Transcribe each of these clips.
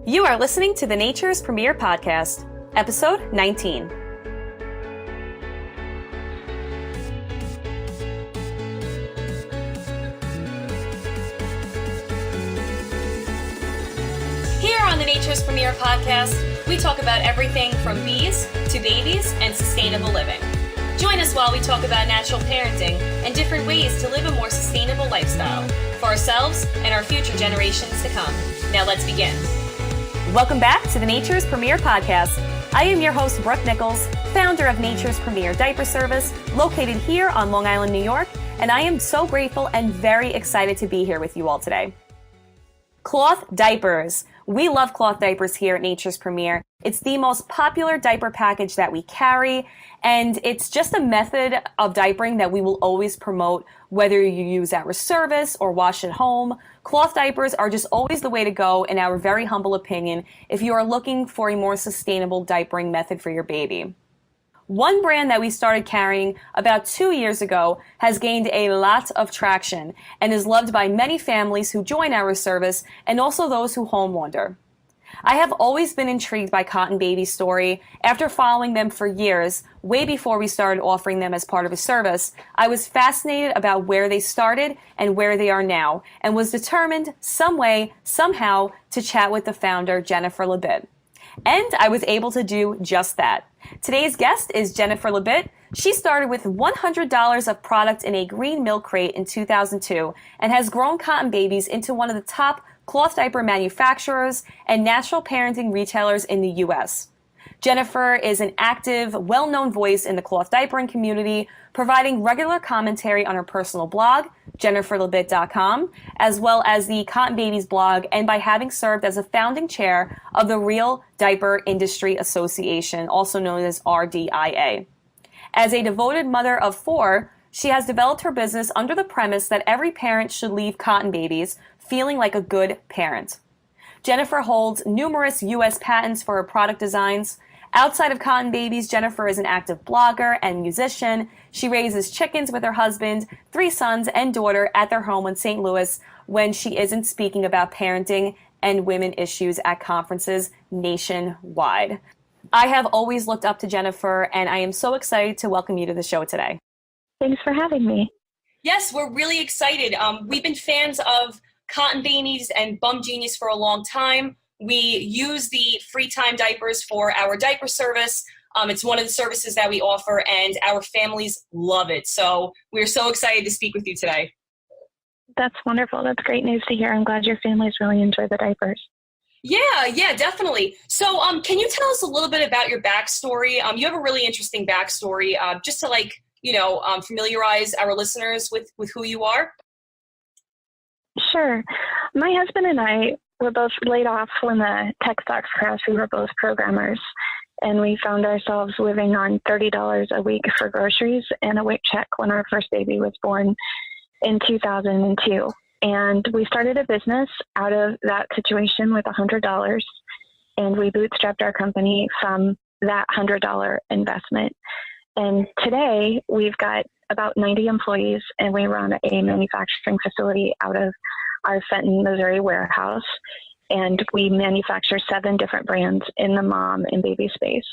You are listening to the Nature's Premier Podcast, Episode 19. Here on the Nature's Premier Podcast, we talk about everything from bees to babies and sustainable living. Join us while we talk about natural parenting and different ways to live a more sustainable lifestyle for ourselves and our future generations to come. Now let's begin. Welcome back to the Nature's Premier Podcast. I am your host, Brooke Nichols, founder of Nature's Premier Diaper Service, located here on Long Island, New York, and I am so grateful and very excited to be here with you all today. Cloth diapers. We love cloth diapers here at Nature's Premier. It's the most popular diaper package that we carry, and it's just a method of diapering that we will always promote, whether you use our service or wash at home. Cloth diapers are just always the way to go, in our very humble opinion, if you are looking for a more sustainable diapering method for your baby. One brand that we started carrying about 2 years ago has gained a lot of traction and is loved by many families who join our service and also those who home wander. I have always been intrigued by Cotton Baby's story. After following them for years, way before we started offering them as part of a service, I was fascinated about where they started and where they are now, and was determined some way, somehow, to chat with the founder, Jennifer Labbit. And I was able to do just that. Today's guest is Jennifer Labbit. She started with $100 of product in a green milk crate in 2002 and has grown Cotton Babies into one of the top cloth diaper manufacturers and natural parenting retailers in the U.S. Jennifer is an active, well-known voice in the cloth diapering community, providing regular commentary on her personal blog, jenniferlabbit.com, as well as the Cotton Babies blog, and by having served as a founding chair of the Real Diaper Industry Association, also known as RDIA. As a devoted mother of 4, she has developed her business under the premise that every parent should leave Cotton Babies feeling like a good parent. Jennifer holds numerous U.S. patents for her product designs. Outside of Cotton Babies, Jennifer is an active blogger and musician. She raises chickens with her husband, 3 sons, and daughter at their home in St. Louis when she isn't speaking about parenting and women issues at conferences nationwide. I have always looked up to Jennifer, and I am so excited to welcome you to the show today. Thanks for having me. Yes, we're really excited. We've been fans of Cotton Babies and Bum Genius for a long time. We use the free time diapers for our diaper service. It's one of the services that we offer, and our families love it. So we're so excited to speak with you today. That's wonderful. That's great news to hear. I'm glad your families really enjoy the diapers. Yeah, definitely. So can you tell us a little bit about your backstory? You have a really interesting backstory, just to familiarize our listeners with who you are. Sure. My husband and I were both laid off when the tech stocks crashed. We were both programmers, and we found ourselves living on $30 a week for groceries and a WIC check when our first baby was born in 2002. And we started a business out of that situation with $100, and we bootstrapped our company from that $100 investment. And today we've got about 90 employees, and we run a manufacturing facility out of our Fenton, Missouri warehouse. And we manufacture 7 different brands in the mom and baby space.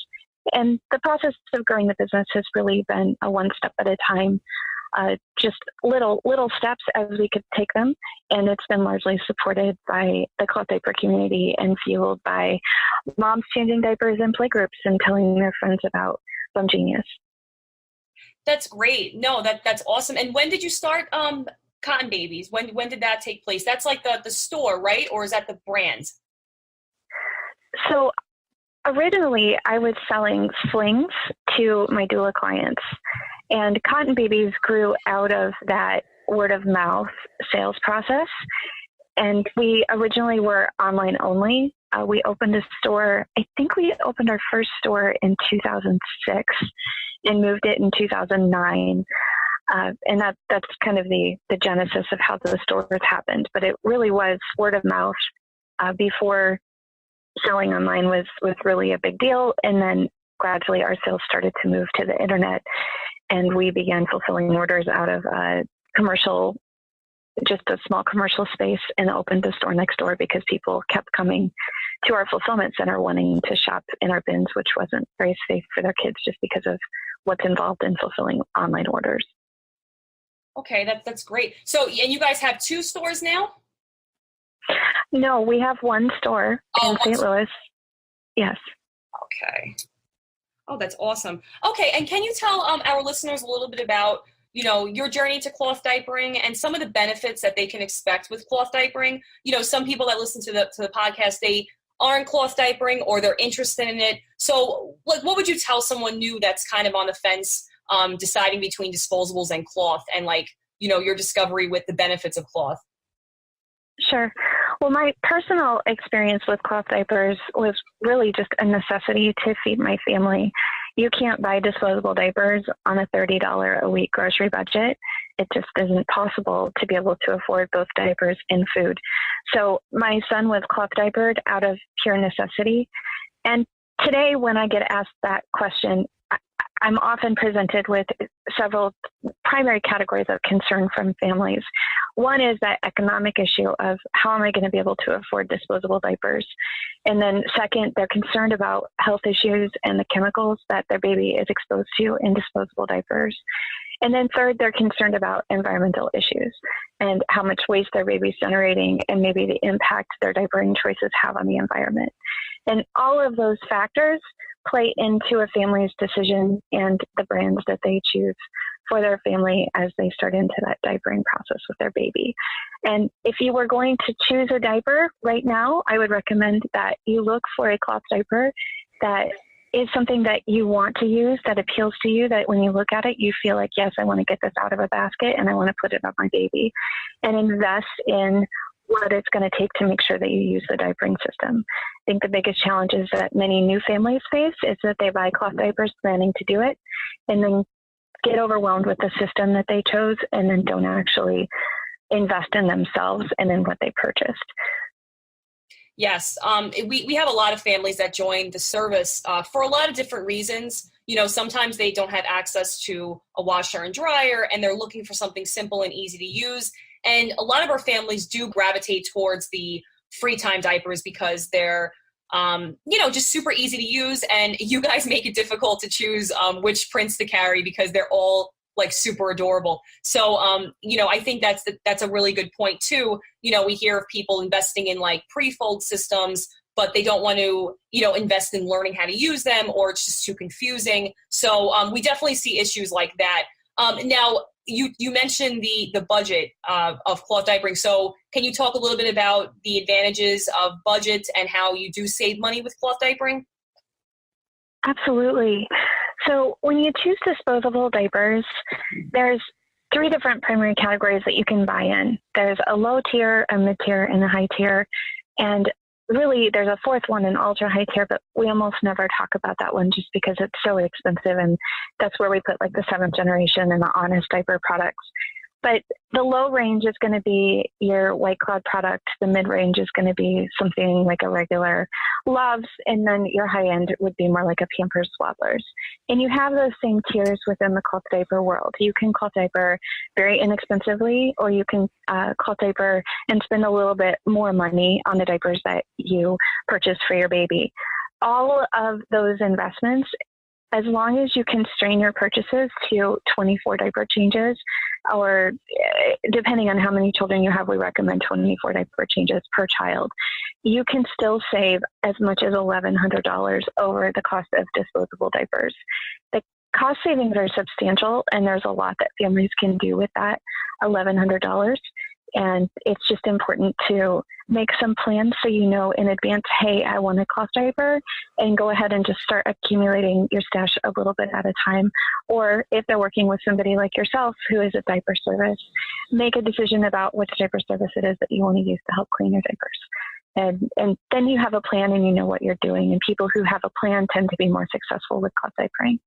And the process of growing the business has really been a one step at a time, just little steps as we could take them. And it's been largely supported by the cloth diaper community and fueled by moms changing diapers in playgroups and telling their friends about Bum Genius. That's great. No, that's awesome. And when did you start Cotton Babies? When did that take place? That's like the store, right? Or is that the brand? So originally I was selling slings to my doula clients, and Cotton Babies grew out of that word of mouth sales process. And we originally were online only. We opened a store. I think we opened our first store in 2006 and moved it in 2009. And that's kind of the genesis of how the stores happened. But it really was word of mouth before selling online was really a big deal. And then gradually our sales started to move to the internet, and we began fulfilling orders out of just a small commercial space, and opened a store next door because people kept coming to our fulfillment center wanting to shop in our bins, which wasn't very safe for their kids just because of what's involved in fulfilling online orders. Okay, that's great. So, and you guys have 2 stores now? No, we have one store in St. Louis. Yes. Okay. Oh, that's awesome. Okay, and can you tell our listeners a little bit about, your journey to cloth diapering and some of the benefits that they can expect with cloth diapering? Some people that listen to the podcast, they aren't cloth diapering or they're interested in it. So, what would you tell someone new that's kind of on the fence, deciding between disposables and cloth, and your discovery with the benefits of cloth? Sure. Well, my personal experience with cloth diapers was really just a necessity to feed my family. You can't buy disposable diapers on a $30 a week grocery budget. It just isn't possible to be able to afford both diapers and food. So my son was cloth diapered out of pure necessity. And today, when I get asked that question, I'm often presented with several primary categories of concern from families. One is that economic issue of how am I going to be able to afford disposable diapers? And then second, they're concerned about health issues and the chemicals that their baby is exposed to in disposable diapers. And then third, they're concerned about environmental issues and how much waste their baby's generating and maybe the impact their diapering choices have on the environment. And all of those factors play into a family's decision and the brands that they choose for their family as they start into that diapering process with their baby. And if you were going to choose a diaper right now, I would recommend that you look for a cloth diaper that is something that you want to use, that appeals to you, that when you look at it, you feel like, yes, I want to get this out of a basket and I want to put it on my baby, and invest in what it's going to take to make sure that you use the diapering system. I think the biggest challenges that many new families face is that they buy cloth diapers planning to do it and then get overwhelmed with the system that they chose and then don't actually invest in themselves and in what they purchased. Yes, we have a lot of families that join the service for a lot of different reasons. Sometimes they don't have access to a washer and dryer and they're looking for something simple and easy to use. And a lot of our families do gravitate towards the free time diapers because they're, just super easy to use. And you guys make it difficult to choose which prints to carry because they're all like super adorable. So, I think that's a really good point too. We hear of people investing in like pre-fold systems, but they don't want to, invest in learning how to use them, or it's just too confusing. So we definitely see issues like that. Now, you mentioned the budget of cloth diapering. So can you talk a little bit about the advantages of budget and how you do save money with cloth diapering? Absolutely. So when you choose disposable diapers, there's 3 different primary categories that you can buy in. There's a low tier, a mid tier, and a high tier. And really, there's a 4th one, an ultra high tier, but we almost never talk about that one just because it's so expensive. And that's where we put like the 7th generation and the Honest diaper products. But the low range is going to be your White Cloud product. The mid range is going to be something like a regular Loves. And then your high end would be more like a Pampers Swaddlers. And you have those same tiers within the cloth diaper world. You can cloth diaper very inexpensively, or you can cloth diaper and spend a little bit more money on the diapers that you purchase for your baby. All of those investments, as long as you constrain your purchases to 24 diaper changes, or depending on how many children you have, we recommend 24 diaper changes per child, you can still save as much as $1,100 over the cost of disposable diapers. The cost savings are substantial, and there's a lot that families can do with that $1,100. And it's just important to make some plans so you know in advance, hey, I want a cloth diaper, and go ahead and just start accumulating your stash a little bit at a time. Or if they're working with somebody like yourself who is a diaper service, make a decision about which diaper service it is that you want to use to help clean your diapers. And then you have a plan and you know what you're doing. And people who have a plan tend to be more successful with cloth diapering.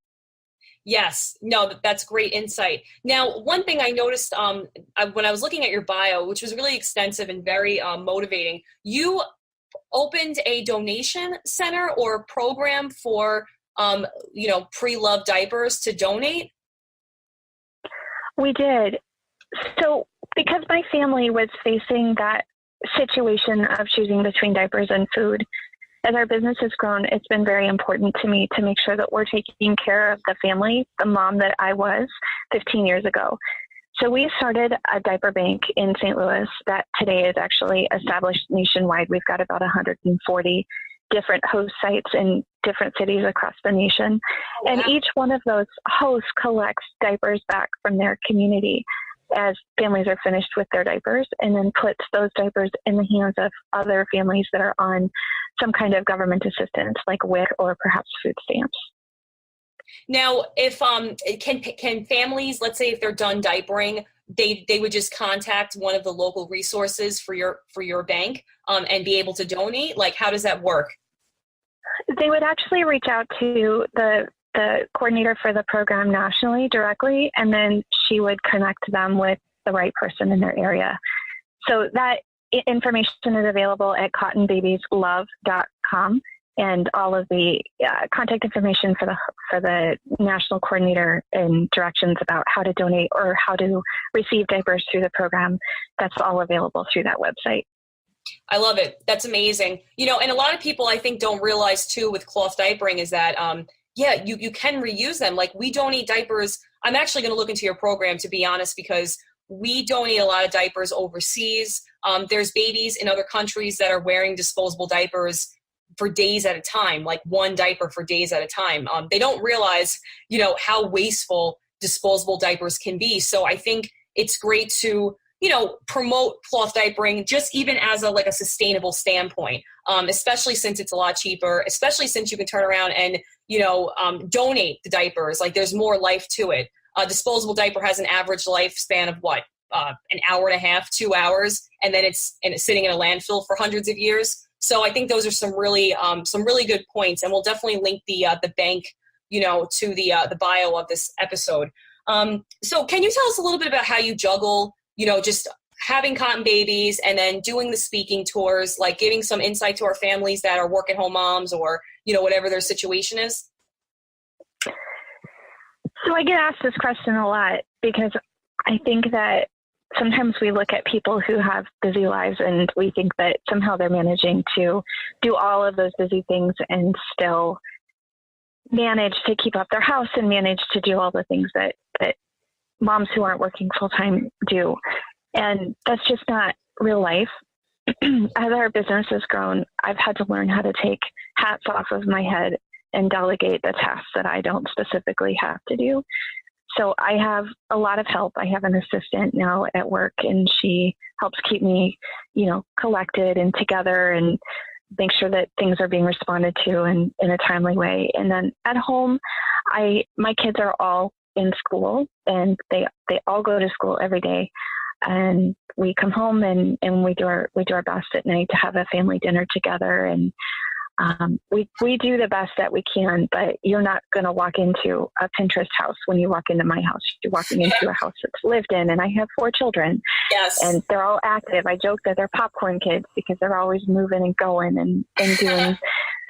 Yes, no, that's great insight. Now, one thing I noticed when I was looking at your bio, which was really extensive and very motivating, you opened a donation center or program for, pre-loved diapers to donate. We did. So because my family was facing that situation of choosing between diapers and food, as our business has grown, it's been very important to me to make sure that we're taking care of the family, the mom that I was 15 years ago. So we started a diaper bank in St. Louis that today is actually established nationwide. We've got about 140 different host sites in different cities across the nation. Wow. And each one of those hosts collects diapers back from their community as families are finished with their diapers, and then puts those diapers in the hands of other families that are on some kind of government assistance like WIC or perhaps food stamps. Now, if can families, let's say if they're done diapering, they would just contact one of the local resources for your bank and be able to donate? Like, how does that work? They would actually reach out to the coordinator for the program nationally directly, and then she would connect them with the right person in their area. So that information is available at cottonbabieslove.com, and all of the contact information for the national coordinator and directions about how to donate or how to receive diapers through the program, that's all available through that website. I love it. That's amazing. You know, and a lot of people I think don't realize too with cloth diapering is that, you can reuse them. Like, we donate diapers. I'm actually going to look into your program, to be honest, because we donate a lot of diapers overseas. There's babies in other countries that are wearing disposable diapers for days at a time, like one diaper for days at a time. They don't realize, how wasteful disposable diapers can be. So I think it's great to, promote cloth diapering just even as a sustainable standpoint, especially since it's a lot cheaper, especially since you can turn around and, donate the diapers. Like, there's more life to it. A disposable diaper has an average lifespan of what? An hour and a half, 2 hours, and then it's sitting in a landfill for hundreds of years. So I think those are some really good points, and we'll definitely link the bank, to the bio of this episode. So can you tell us a little bit about how you juggle, just having cotton babies and then doing the speaking tours, like giving some insight to our families that are work-at-home moms or, whatever their situation is? So I get asked this question a lot because I think that sometimes we look at people who have busy lives and we think that somehow they're managing to do all of those busy things and still manage to keep up their house and manage to do all the things that moms who aren't working full-time do. And that's just not real life. As our business has grown, I've had to learn how to take hats off of my head and delegate the tasks that I don't specifically have to do. So I have a lot of help. I have an assistant now at work, and she helps keep me, collected and together and make sure that things are being responded to in a timely way. And then at home, my kids are all in school, and they all go to school every day. And we come home and we do our best at night to have a family dinner together. And we do the best that we can, but you're not going to walk into a Pinterest house when you walk into my house. You're walking into a house that's lived in, and I have 4 children. Yes. And they're all active. I joke that they're popcorn kids because they're always moving and going and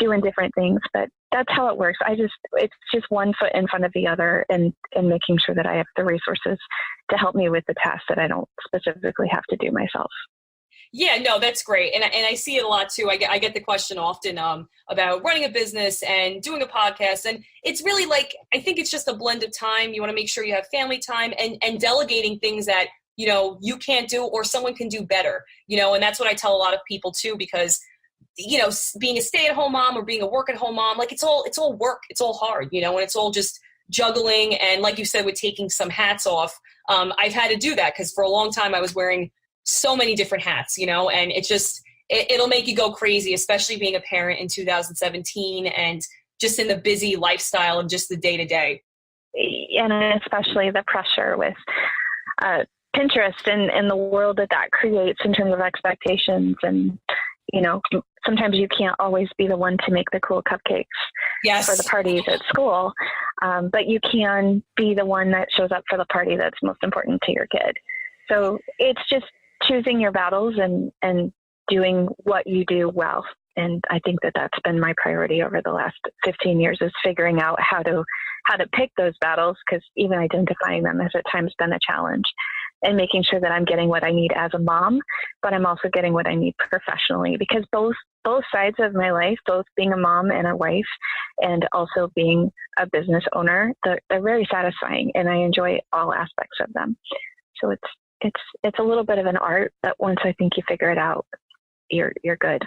doing different things, but that's how it works. It's just one foot in front of the other, and making sure that I have the resources to help me with the tasks that I don't specifically have to do myself. Yeah, no, that's great. And I see it a lot too. I get the question often about running a business and doing a podcast. And it's really I think it's just a blend of time. You want to make sure you have family time and delegating things that, you can't do or someone can do better, and that's what I tell a lot of people too, because, being a stay-at-home mom or being a work-at-home mom, it's all work. It's all hard, and it's all just juggling. And like you said, with taking some hats off, I've had to do that because for a long time I was wearing so many different hats, and it'll make you go crazy, especially being a parent in 2017 and just in the busy lifestyle of just the day-to-day. And especially the pressure with Pinterest and the world that creates in terms of expectations. And, sometimes you can't always be the one to make the cool cupcakes for the parties at school, but you can be the one that shows up for the party that's most important to your kid. So it's just choosing your battles and doing what you do well. And I think that's been my priority over the last 15 years, is figuring out how to pick those battles, because even identifying them has at times been a challenge. and making sure that I'm getting what I need as a mom, but I'm also getting what I need professionally, because both sides of my life, both being a mom and a wife and also being a business owner, they're very satisfying, and I enjoy all aspects of them. So it's a little bit of an art, but once I think you figure it out, you're good.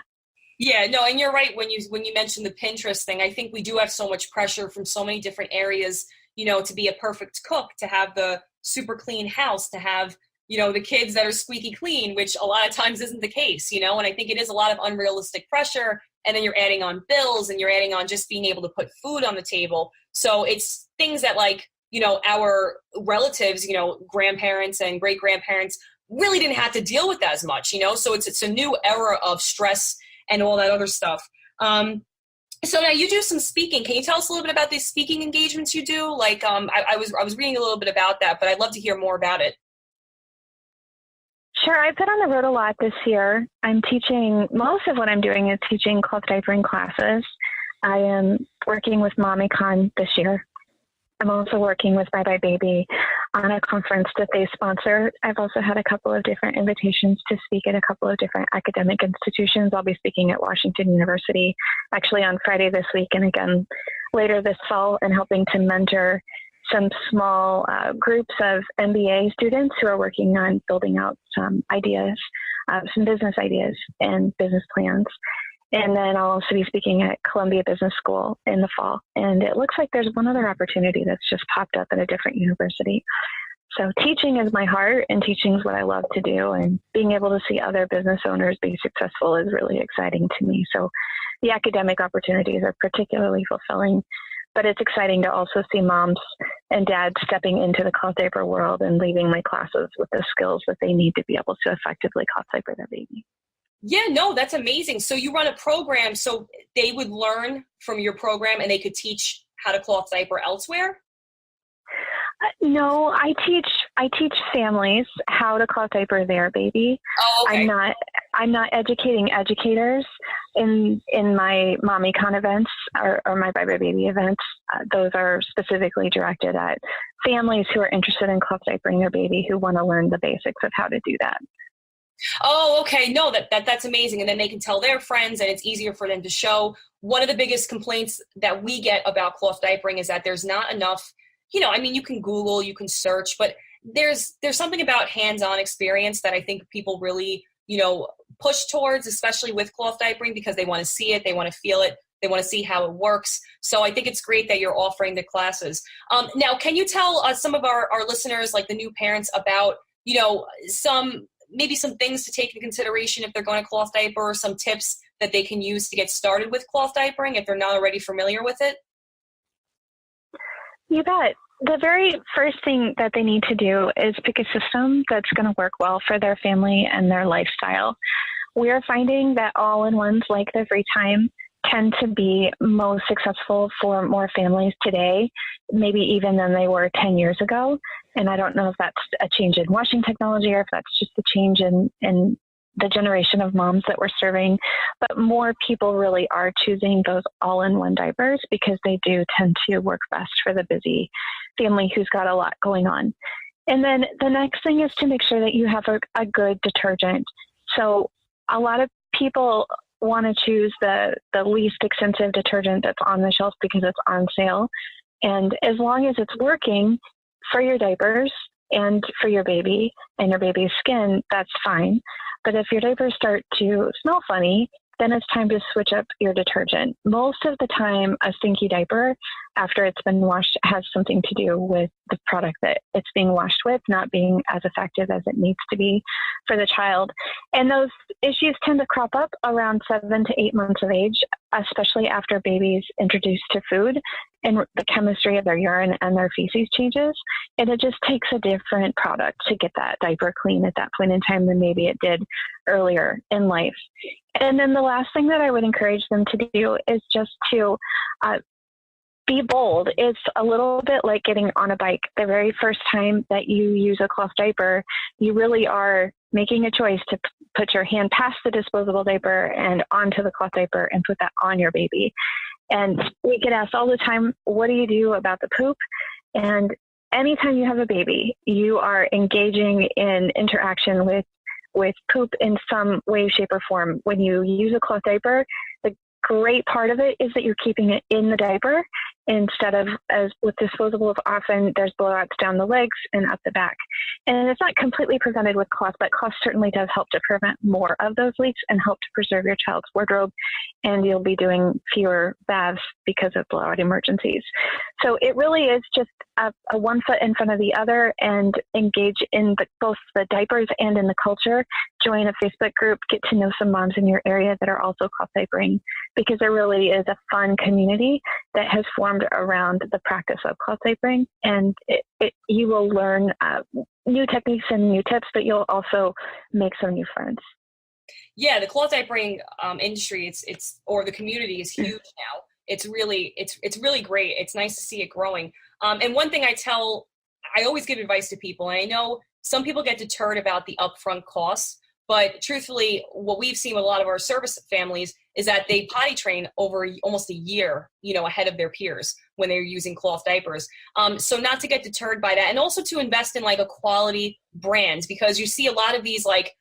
Yeah, no, and you're right when you mentioned the Pinterest thing. I think we do have so much pressure from so many different areas, to be a perfect cook, to have the super clean house, to have, the kids that are squeaky clean, which a lot of times isn't the case, and I think it is a lot of unrealistic pressure, and then you're adding on bills and you're adding on just being able to put food on the table. So it's things that our relatives, grandparents and great grandparents really didn't have to deal with as much, so it's a new era of stress and all that other stuff. So now you do some speaking. Can you tell us a little bit about these speaking engagements you do? I was reading a little bit about that, but I'd love to hear more about it. Sure. I've been on the road a lot this year. I'm teaching, most of what I'm doing is teaching cloth diapering classes. I am working with MommyCon this year. I'm also working with Bye Bye Baby on a conference that they sponsor. I've also had a couple of different invitations to speak at a couple of different academic institutions. I'll be speaking at Washington University actually on Friday this week, and again later this fall, and helping to mentor some small groups of MBA students who are working on building out some ideas, some business ideas and business plans. And then I'll also be speaking at Columbia Business School in the fall. And it looks like there's one other opportunity that's just popped up at a different university. So teaching is my heart, and teaching is what I love to do. And being able to see other business owners be successful is really exciting to me. So the academic opportunities are particularly fulfilling. But it's exciting to also see moms and dads stepping into the cloth diaper world and leaving my classes with the skills that they need to be able to effectively cloth diaper their baby. Yeah, no, that's amazing. So you run a program so they would learn from your program and they could teach how to cloth diaper elsewhere? No, I teach families how to cloth diaper their baby. Oh, okay. I'm not educating educators in my MommyCon events or my Bye Bye Baby events. Those are specifically directed at families who are interested in cloth diapering their baby, who want to learn the basics of how to do that. Oh, okay. No, that's amazing. And then they can tell their friends, and it's easier for them to show. One of the biggest complaints that we get about cloth diapering is that there's not enough, you can Google, you can search, but there's something about hands-on experience that I think people really, push towards, especially with cloth diapering, because they want to see it, they want to feel it, they want to see how it works. So I think it's great that you're offering the classes. Now, can you tell some of our listeners, like the new parents, about, some things to take into consideration if they're going to cloth diaper, or some tips that they can use to get started with cloth diapering if they're not already familiar with it? You bet. The very first thing that they need to do is pick a system that's going to work well for their family and their lifestyle. We are finding that all-in-ones like the Free Time tend to be most successful for more families today, maybe even than they were 10 years ago. And I don't know if that's a change in washing technology or if that's just a change in the generation of moms that we're serving. But more people really are choosing those all-in-one diapers because they do tend to work best for the busy family who's got a lot going on. And then the next thing is to make sure that you have a good detergent. So a lot of people want to choose the least expensive detergent that's on the shelf because it's on sale. And as long as it's working for your diapers and for your baby and your baby's skin, that's fine. But if your diapers start to smell funny, then it's time to switch up your detergent. Most of the time, a stinky diaper, after it's been washed, has something to do with the product that it's being washed with not being as effective as it needs to be for the child. And those issues tend to crop up around 7 to 8 months of age, especially after babies introduced to food and the chemistry of their urine and their feces changes. And it just takes a different product to get that diaper clean at that point in time than maybe it did earlier in life. And then the last thing that I would encourage them to do is just to be bold. It's a little bit like getting on a bike. The very first time that you use a cloth diaper, you really are making a choice to put your hand past the disposable diaper and onto the cloth diaper and put that on your baby. And we get asked all the time, what do you do about the poop? And anytime you have a baby, you are engaging in interaction with poop in some way, shape, or form. When you use a cloth diaper, the great part of it is that you're keeping it in the diaper instead of, as with disposables, often there's blowouts down the legs and up the back. And it's not completely prevented with cloth, but cloth certainly does help to prevent more of those leaks and help to preserve your child's wardrobe. And you'll be doing fewer baths because of blowout emergencies. So it really is just a one foot in front of the other, and engage in both the diapers and in the culture. Join a Facebook group, get to know some moms in your area that are also cloth diapering, because there really is a fun community that has formed around the practice of cloth diapering. And you will learn new techniques and new tips, but you'll also make some new friends. Yeah, the cloth diapering industry, or the community is huge now. It's really great. It's nice to see it growing. And one thing I always give advice to people, and I know some people get deterred about the upfront costs, but truthfully, what we've seen with a lot of our service families is that they potty train over almost a year, ahead of their peers when they're using cloth diapers. So not to get deterred by that, and also to invest in like a quality brand, because you see a lot of these like,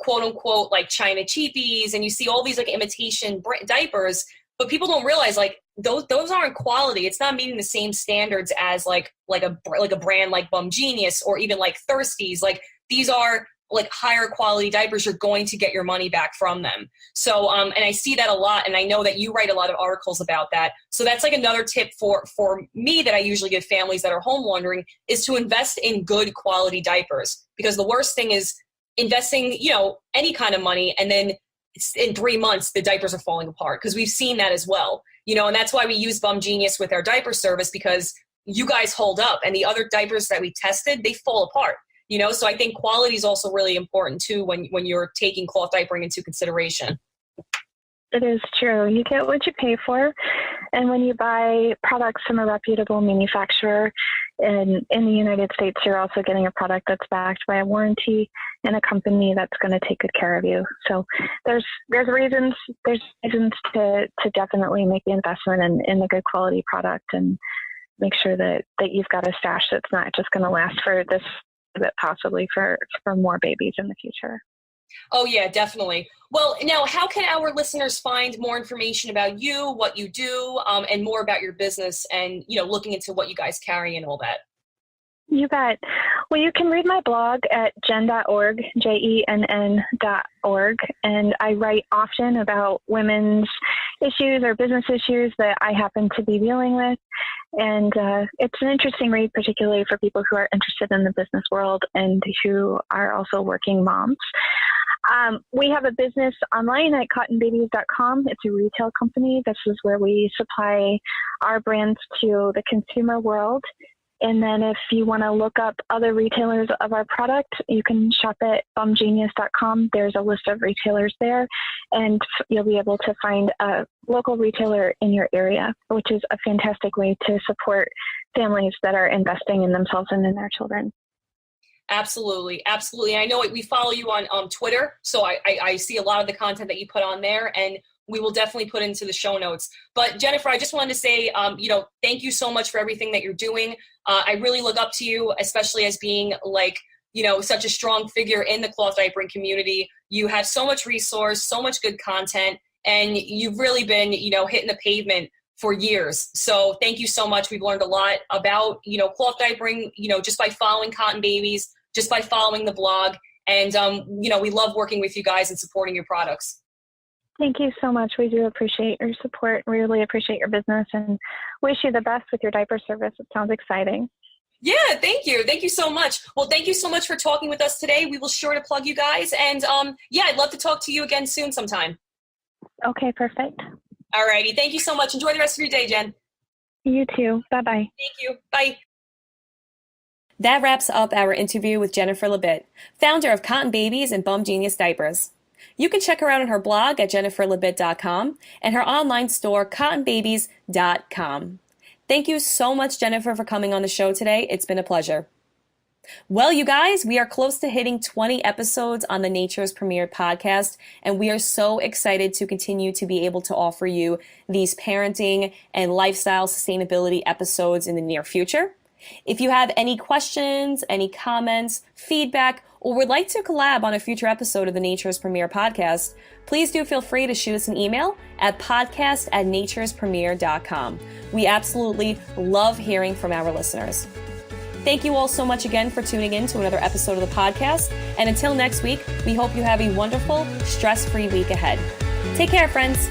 quote unquote, like China cheapies, and you see all these like imitation diapers, but people don't realize like those aren't quality. It's not meeting the same standards as like a brand like Bum Genius or even like Thirsties. Like these are like higher quality diapers. You're going to get your money back from them. So and I see that a lot, and I know that you write a lot of articles about that. So that's like another tip for me that I usually give families that are home wandering, is to invest in good quality diapers, because the worst thing is investing any kind of money, and then in 3 months the diapers are falling apart, because we've seen that as well. And that's why we use Bum Genius with our diaper service, because you guys hold up, and the other diapers that we tested, they fall apart. So I think quality is also really important too when you're taking cloth diapering into consideration. It is true. You get what you pay for. And when you buy products from a reputable manufacturer in the United States, you're also getting a product that's backed by a warranty and a company that's going to take good care of you. So there's reasons to definitely make the investment in the good quality product, and make sure that you've got a stash that's not just going to last for this, but possibly for more babies in the future. Oh, yeah, definitely. Well, now, how can our listeners find more information about you, what you do, and more about your business, and, looking into what you guys carry and all that? You bet. Well, you can read my blog at jen.org, JENN.org, and I write often about women's issues or business issues that I happen to be dealing with. And it's an interesting read, particularly for people who are interested in the business world and who are also working moms. We have a business online at cottonbabies.com. It's a retail company. This is where we supply our brands to the consumer world. And then if you want to look up other retailers of our product, you can shop at bumgenius.com. There's a list of retailers there, and you'll be able to find a local retailer in your area, which is a fantastic way to support families that are investing in themselves and in their children. Absolutely. Absolutely. I know we follow you on Twitter, so I see a lot of the content that you put on there, and we will definitely put into the show notes. But Jennifer, I just wanted to say, thank you so much for everything that you're doing. I really look up to you, especially as being like, such a strong figure in the cloth diapering community. You have so much resource, so much good content, and you've really been, hitting the pavement for years. So thank you so much. We've learned a lot about, cloth diapering, just by following Cotton Babies, just by following the blog. And, we love working with you guys and supporting your products. Thank you so much. We do appreciate your support. We really appreciate your business and wish you the best with your diaper service. It sounds exciting. Yeah, thank you. Thank you so much. Well, thank you so much for talking with us today. We will sure to plug you guys. And I'd love to talk to you again soon sometime. Okay, perfect. All righty. Thank you so much. Enjoy the rest of your day, Jen. You too. Bye-bye. Thank you. Bye. That wraps up our interview with Jennifer Labbit, founder of Cotton Babies and Bum Genius Diapers. You can check her out on her blog at jenniferlabbit.com and her online store, cottonbabies.com. Thank you so much, Jennifer, for coming on the show today. It's been a pleasure. Well, you guys, we are close to hitting 20 episodes on the Nature's Premier podcast, and we are so excited to continue to be able to offer you these parenting and lifestyle sustainability episodes in the near future. If you have any questions, any comments, feedback, or would like to collab on a future episode of the Nature's Premier podcast, please do feel free to shoot us an email at podcast@naturespremier.com. We absolutely love hearing from our listeners. Thank you all so much again for tuning in to another episode of the podcast. And until next week, we hope you have a wonderful, stress-free week ahead. Take care, friends.